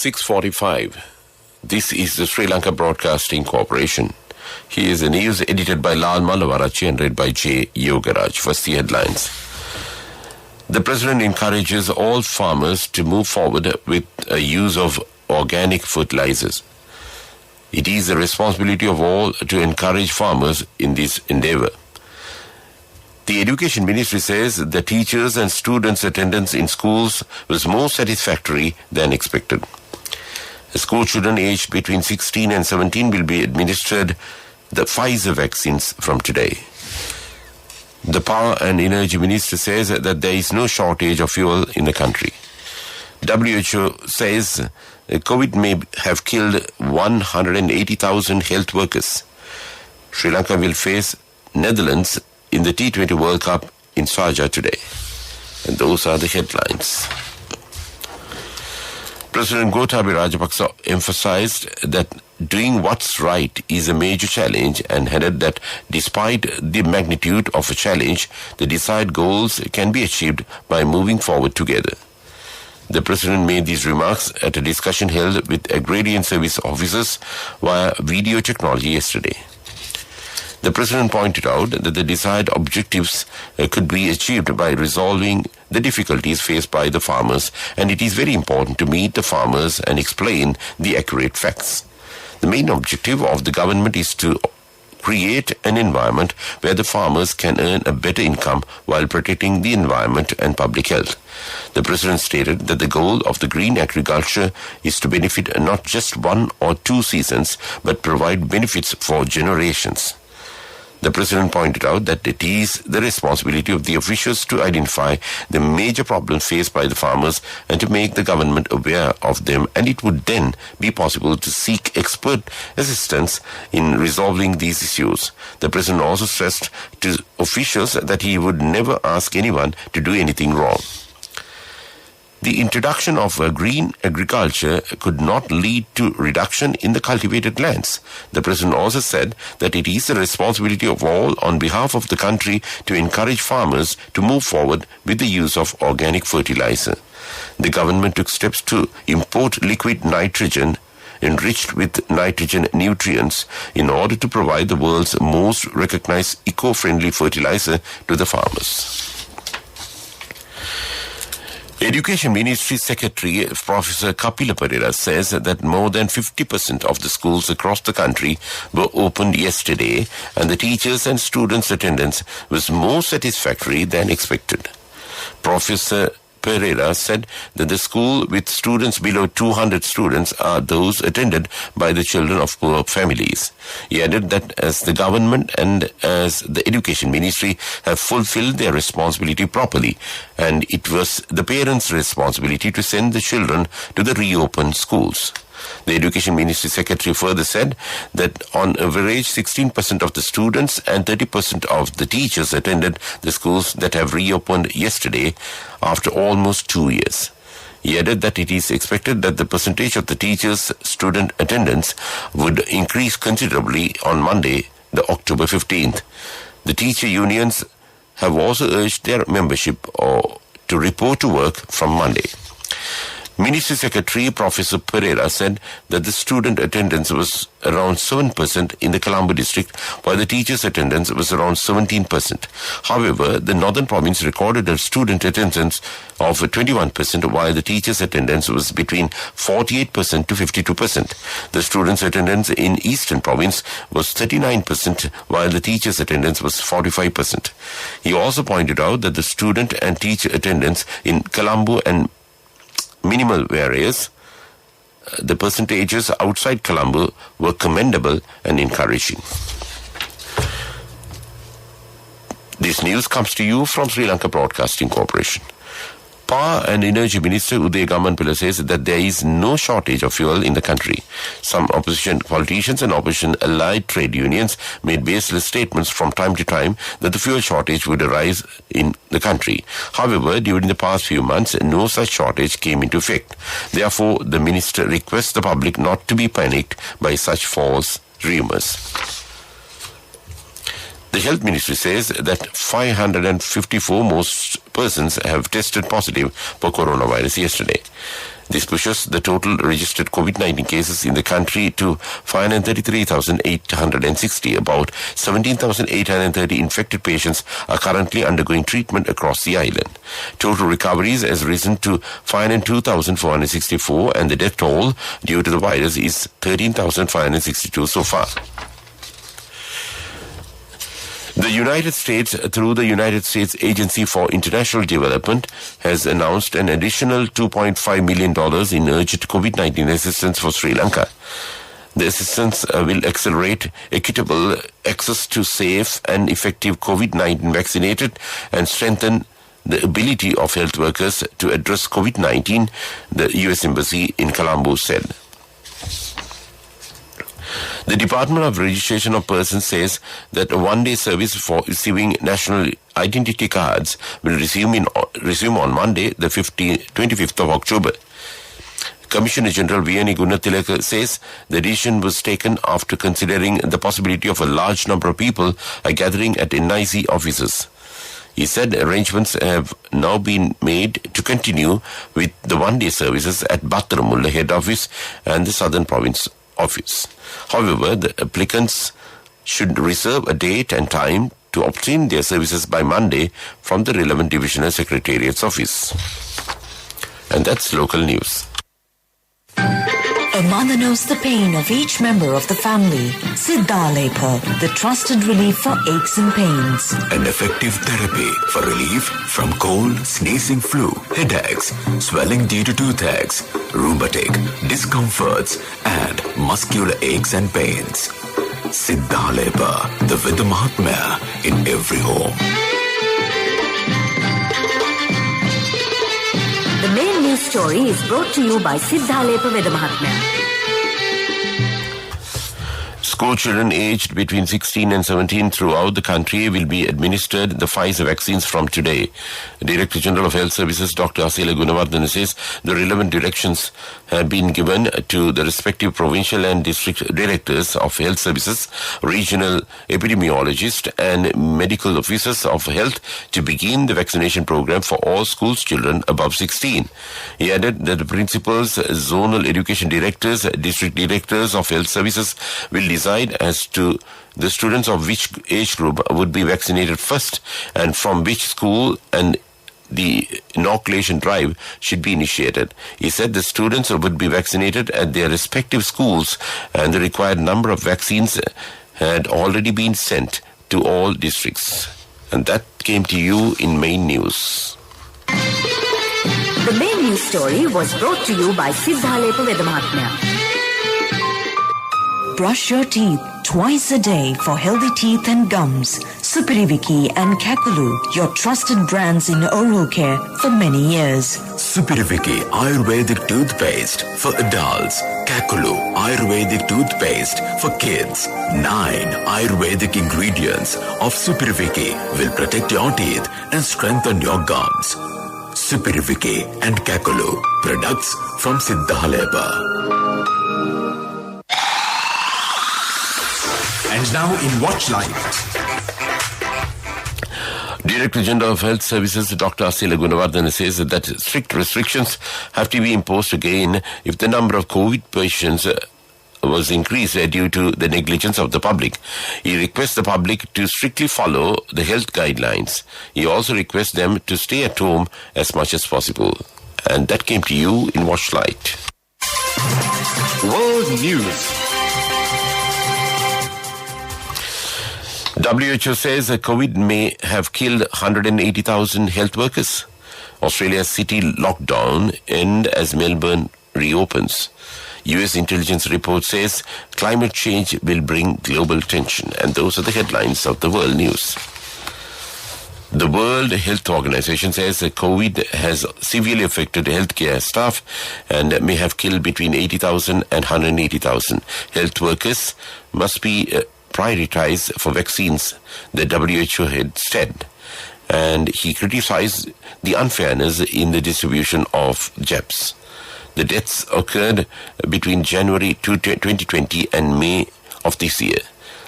6:45. This is the Sri Lanka Broadcasting Corporation. Here is the news edited by Lal Malavarachi and read by J. Yogaraj. First, the headlines. The President encourages all farmers to move forward with a use of organic fertilizers. It is the responsibility of all to encourage farmers in this endeavor. The Education Ministry says the teachers' and students' attendance in schools was more satisfactory than expected. School children aged between 16 and 17 will be administered the Pfizer vaccines from today. The Power and Energy Minister says that there is no shortage of fuel in the country. WHO says COVID may have killed 180,000 health workers. Sri Lanka will face Netherlands in the T20 World Cup in Sharjah today. And those are the headlines. President Gotabaya Rajapaksa emphasized that doing what's right is a major challenge and added that despite the magnitude of a challenge, the desired goals can be achieved by moving forward together. The President made these remarks at a discussion held with agrarian service officers via video technology yesterday. The President pointed out that the desired objectives could be achieved by resolving the difficulties faced by the farmers, and it is very important to meet the farmers and explain the accurate facts. The main objective of the government is to create an environment where the farmers can earn a better income while protecting the environment and public health. The President stated that the goal of the green agriculture is to benefit not just one or two seasons, but provide benefits for generations. The President pointed out that it is the responsibility of the officials to identify the major problems faced by the farmers and to make the government aware of them, and it would then be possible to seek expert assistance in resolving these issues. The President also stressed to officials that he would never ask anyone to do anything wrong. The introduction of green agriculture could not lead to reduction in the cultivated lands. The President also said that it is the responsibility of all on behalf of the country to encourage farmers to move forward with the use of organic fertilizer. The government took steps to import liquid nitrogen enriched with nitrogen nutrients in order to provide the world's most recognized eco-friendly fertilizer to the farmers. Education Ministry Secretary Professor Kapila Perera says that more than 50% of the schools across the country were opened yesterday and the teachers' and students' attendance was more satisfactory than expected. Professor Pereira said that the school with students below 200 students are those attended by the children of poor families. He added that as the government and as the Education Ministry have fulfilled their responsibility properly, and it was the parents' responsibility to send the children to the reopened schools. The Education Ministry Secretary further said that on average 16% of the students and 30% of the teachers attended the schools that have reopened yesterday after almost 2 years. He added that it is expected that the percentage of the teachers' student attendance would increase considerably on Monday, the October 15th. The teacher unions have also urged their membership to report to work from Monday. Ministry Secretary Professor Pereira said that the student attendance was around 7% in the Colombo district, while the teachers' attendance was around 17%. However, the Northern Province recorded a student attendance of 21%, while the teachers' attendance was between 48% to 52%. The students' attendance in Eastern Province was 39%, while the teachers' attendance was 45%. He also pointed out that the student and teacher attendance in Colombo and minimal various, the percentages outside Colombo were commendable and encouraging. This news comes to you from Sri Lanka Broadcasting Corporation. Power and Energy Minister Uday Gamanpilla says that there is no shortage of fuel in the country. Some opposition politicians and opposition allied trade unions made baseless statements from time to time that the fuel shortage would arise in the country. However, during the past few months, no such shortage came into effect. Therefore, the minister requests the public not to be panicked by such false rumors. The Health Ministry says that 554 more persons have tested positive for coronavirus yesterday. This pushes the total registered COVID-19 cases in the country to 533,860. About 17,830 infected patients are currently undergoing treatment across the island. Total recoveries has risen to 502,464, and the death toll due to the virus is 13,562 so far. The United States, through the United States Agency for International Development, has announced an additional $2.5 million in urgent COVID-19 assistance for Sri Lanka. The assistance will accelerate equitable access to safe and effective COVID-19 vaccinated and strengthen the ability of health workers to address COVID-19, the U.S. Embassy in Colombo said. The Department of Registration of Persons says that a one-day service for receiving national identity cards will resume on Monday, the 25th of October. Commissioner General V.N. Gunathilaka says the decision was taken after considering the possibility of a large number of people gathering at NIC offices. He said arrangements have now been made to continue with the one-day services at Battaramulla head office and the Southern Province office. However, the applicants should reserve a date and time to obtain their services by Monday from the relevant divisional secretariat's office. And that's local news. A mother knows the pain of each member of the family. Siddhalepa, the trusted relief for aches and pains. An effective therapy for relief from cold, sneezing, flu, headaches, swelling due to toothaches, rheumatic, discomforts, and muscular aches and pains. Siddhalepa, the Vidya Mahatmya in every home. The main news story is brought to you by Siddhalepa Vidya Mahatmya. School children aged between 16 and 17 throughout the country will be administered the Pfizer vaccines from today. Director General of Health Services Dr. Asila Gunawardena says the relevant directions have been given to the respective provincial and district directors of health services, regional epidemiologists and medical officers of health to begin the vaccination program for all schools children above 16. He added that the principals, zonal education directors, district directors of health services will decide as to the students of which age group would be vaccinated first and from which school, and the inoculation drive should be initiated. He said the students would be vaccinated at their respective schools and the required number of vaccines had already been sent to all districts. And that came to you in main news. The main news story was brought to you by Siddhalepa Vidya Mahatmya. Brush your teeth twice a day for healthy teeth and gums. Supiriviki and Kakulu, your trusted brands in oral care for many years. Supiriviki Ayurvedic toothpaste for adults. Kakulu Ayurvedic toothpaste for kids. 9 Ayurvedic ingredients of Supiriviki will protect your teeth and strengthen your gums. Supiriviki and Kakulu, products from Siddhalepa. And now in Watch Live. Director General of Health Services Dr. Asila Gunawardena says that strict restrictions have to be imposed again if the number of COVID patients was increased due to the negligence of the public. He requests the public to strictly follow the health guidelines. He also requests them to stay at home as much as possible. And that came to you in Watch Light. World News. WHO says that COVID may have killed 180,000 health workers. Australia's city lockdown ends as Melbourne reopens. US intelligence report says climate change will bring global tension. And those are the headlines of the world news. The World Health Organization says that COVID has severely affected healthcare staff and may have killed between 80,000 and 180,000. Health workers must be prioritized for vaccines, the WHO had said. And he criticized the unfairness in the distribution of jabs. The deaths occurred between January 2020 and May of this year.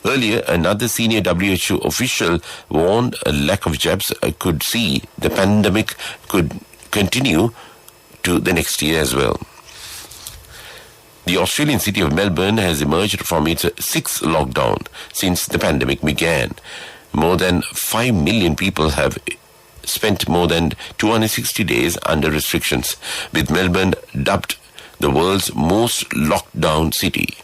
Earlier, another senior WHO official warned a lack of jabs could see the pandemic could continue to the next year as well. The Australian city of Melbourne has emerged from its sixth lockdown since the pandemic began. More than 5 million people have spent more than 260 days under restrictions, with Melbourne dubbed the world's most locked down city.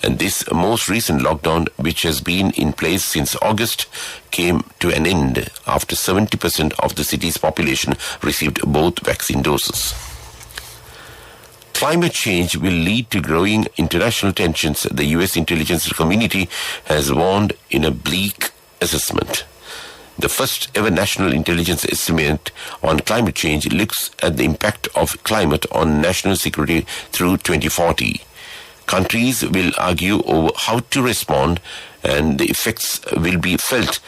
And this most recent lockdown, which has been in place since August, came to an end after 70% of the city's population received both vaccine doses. Climate change will lead to growing international tensions, the US intelligence community has warned in a bleak assessment. The first ever national intelligence estimate on climate change looks at the impact of climate on national security through 2040. Countries will argue over how to respond, and the effects will be felt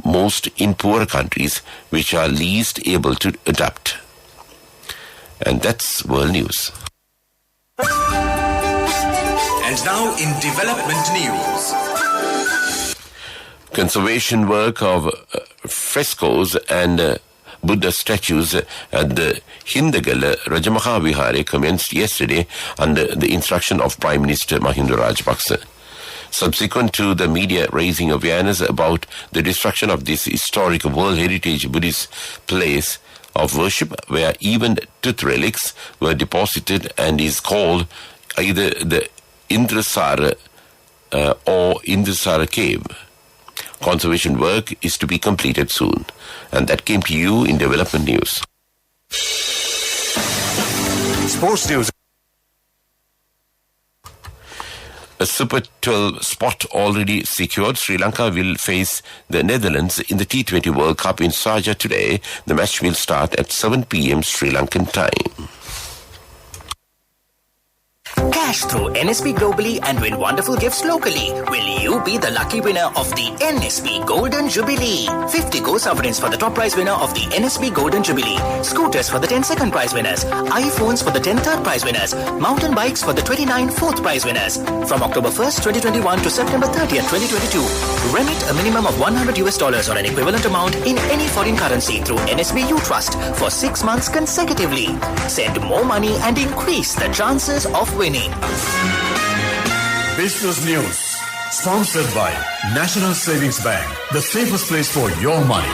most in poorer countries, which are least able to adapt. And that's world news. And now in development news. Conservation work of frescoes and Buddha statues at the Hindagala Rajamaha Vihare commenced yesterday under the instruction of Prime Minister Mahinda Rajapaksa. Subsequent to the media raising awareness about the destruction of this historic World Heritage Buddhist place of worship, where even tooth relics were deposited, and is called either the Indrasara or Indrasara cave. Conservation work is to be completed soon. And that came to you in development news. Sports news. A Super 12 spot already secured. Sri Lanka will face the Netherlands in the T20 World Cup in Sharjah today. The match will start at 7 p.m. Sri Lankan time. Cash through NSB globally and win wonderful gifts locally. Will you be the lucky winner of the NSB Golden Jubilee? 50 gold sovereigns for the top prize winner of the NSB Golden Jubilee. Scooters for the 10 second prize winners. iPhones for the 10 third prize winners. Mountain bikes for the 29 fourth prize winners. From October 1st, 2021 to September 30th, 2022. Remit a minimum of $100 or an equivalent amount in any foreign currency through NSB U Trust for 6 months consecutively. Send more money and increase the chances of winning. Business News, sponsored by National Savings Bank, the safest place for your money.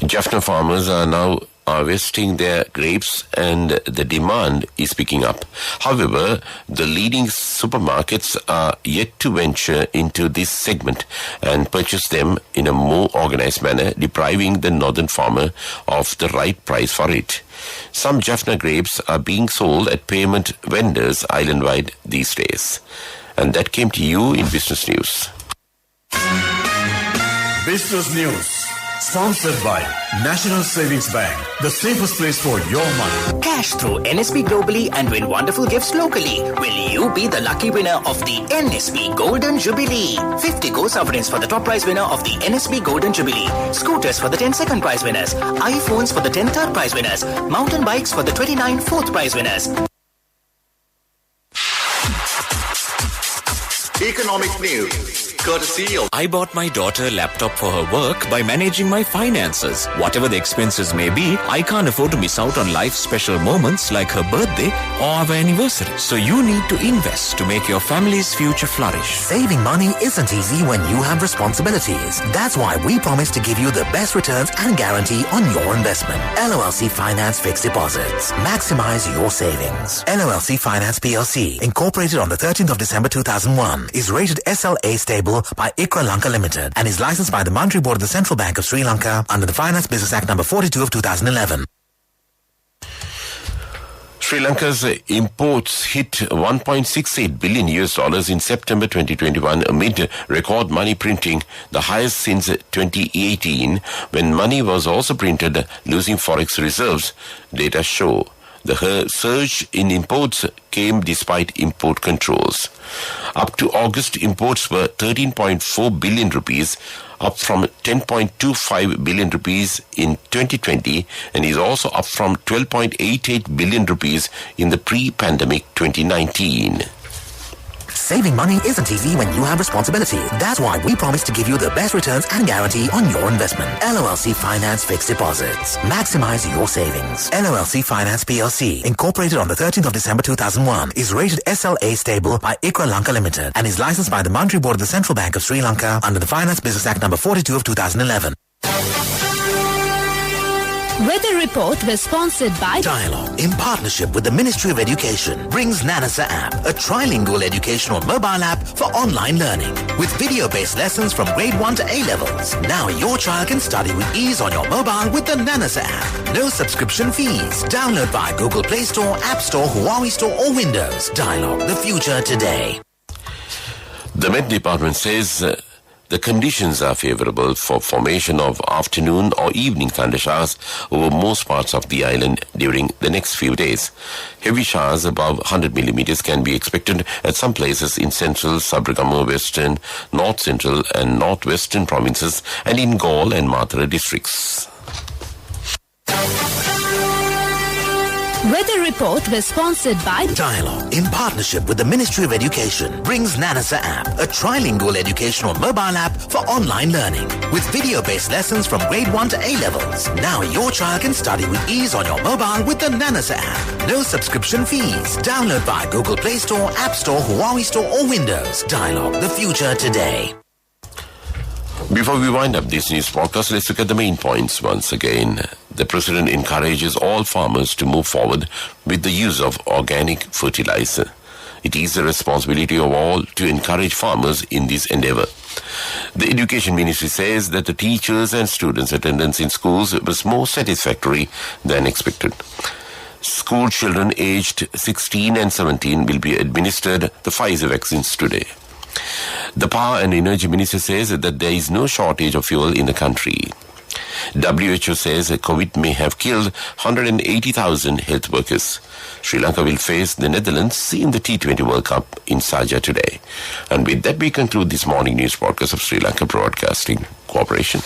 Jaffna farmers are now harvesting their grapes and the demand is picking up. However, the leading supermarkets are yet to venture into this segment and purchase them in a more organized manner, depriving the northern farmer of the right price for it. Some Jaffna grapes are being sold at payment vendors island-wide these days. And that came to you in Business News. Business News, sponsored by National Savings Bank, the safest place for your money. Cash through NSB globally and win wonderful gifts locally. Will you be the lucky winner of the NSB Golden Jubilee? 50 gold sovereigns for the top prize winner of the NSB Golden Jubilee. Scooters for the 10 second prize winners. iPhones for the 10 third prize winners. Mountain bikes for the 29 fourth prize winners. Economic news. Courtesy of I bought my daughter a laptop for her work by managing my finances. Whatever the expenses may be, I can't afford to miss out on life's special moments like her birthday or our anniversary. So you need to invest to make your family's future flourish. Saving money isn't easy when you have responsibilities. That's why we promise to give you the best returns and guarantee on your investment. LOLC Finance Fixed Deposits. Maximize your savings. LOLC Finance PLC, incorporated on the 13th of December 2001, is rated SLA stable by ICRA Lanka Limited and is licensed by the Monetary Board of the Central Bank of Sri Lanka under the Finance Business Act number 42 of 2011. Sri Lanka's imports hit $1.68 billion in September 2021 amid record money printing, the highest since 2018, when money was also printed, losing forex reserves, data show. The surge in imports came despite import controls. Up to August, imports were 13.4 billion rupees, up from 10.25 billion rupees in 2020, and is also up from 12.88 billion rupees in the pre-pandemic 2019. Saving money isn't easy when you have responsibilities. That's why we promise to give you the best returns and guarantee on your investment. LOLC Finance Fixed Deposits. Maximize your savings. LOLC Finance PLC, incorporated on the 13th of December 2001, is rated SLA stable by ICRA Lanka Limited and is licensed by the Monetary Board of the Central Bank of Sri Lanka under the Finance Business Act number 42 of 2011. Weather Report was sponsored by Dialogue, in partnership with the Ministry of Education, brings Nanasa app, a trilingual educational mobile app for online learning with video-based lessons from grade 1 to A-levels. Now your child can study with ease on your mobile with the Nanasa app. No subscription fees. Download via Google Play Store, App Store, Huawei Store or Windows. Dialogue, the future today. The Met Department says the conditions are favorable for formation of afternoon or evening thunder showers over most parts of the island during the next few days. Heavy showers above 100 millimeters can be expected at some places in central, Sabaragamuwa, western, north central and northwestern provinces and in Galle and Mathura districts. Weather Report was sponsored by Dialogue, in partnership with the Ministry of Education, brings Nanasa app, a trilingual educational mobile app for online learning with video-based lessons from grade 1 to A-levels. Now your child can study with ease on your mobile with the Nanasa app. No subscription fees. Download via Google Play Store, App Store, Huawei Store or Windows. Dialogue, the future today. Before we wind up this news podcast, let's look at the main points once again. The President encourages all farmers to move forward with the use of organic fertilizer. It is the responsibility of all to encourage farmers in this endeavor. The Education Ministry says that the teachers and students' attendance in schools was more satisfactory than expected. School children aged 16 and 17 will be administered the Pfizer vaccines today. The Power and Energy Minister says that there is no shortage of fuel in the country. WHO says that COVID may have killed 180,000 health workers. Sri Lanka will face the Netherlands in the T20 World Cup in Sharjah today. And with that, we conclude this morning news podcast of Sri Lanka Broadcasting Corporation.